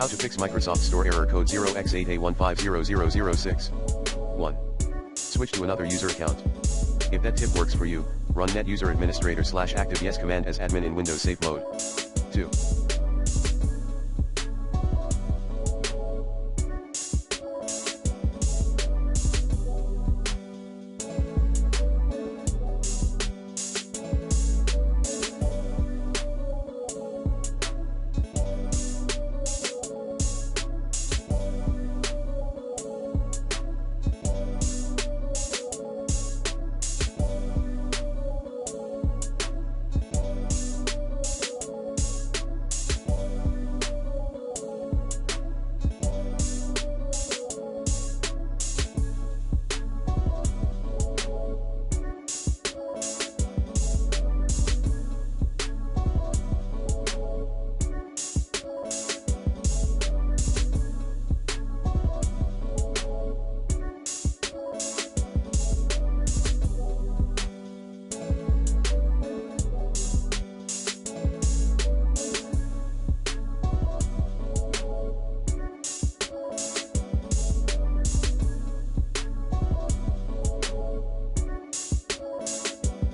How to fix Microsoft Store error code 0x8A150006. 1. Switch to another user account. If that tip works for you, run NetUser Administrator/active yes command as admin in Windows Safe Mode. 2.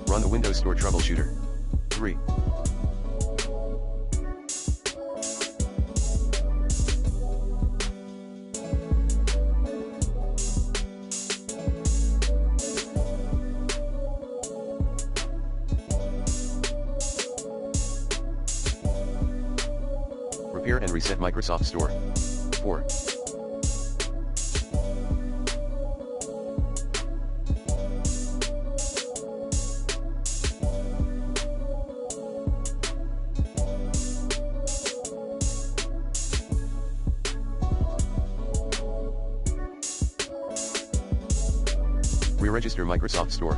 Run the Windows Store troubleshooter. 3. Repair and reset Microsoft Store. 4. Re-register Microsoft Store.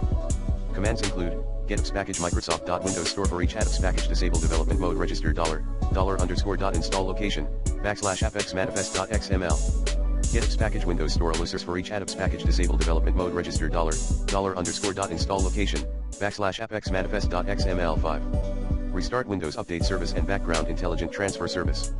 Commands include, get apps package Microsoft.Windows Store for each apps package disable development mode register $_install location, \apps manifest.xml. Get apps package Windows Store users for each apps package disable development mode register $_install location, \apps manifest.xml. 5. Restart Windows Update Service and Background Intelligent Transfer Service.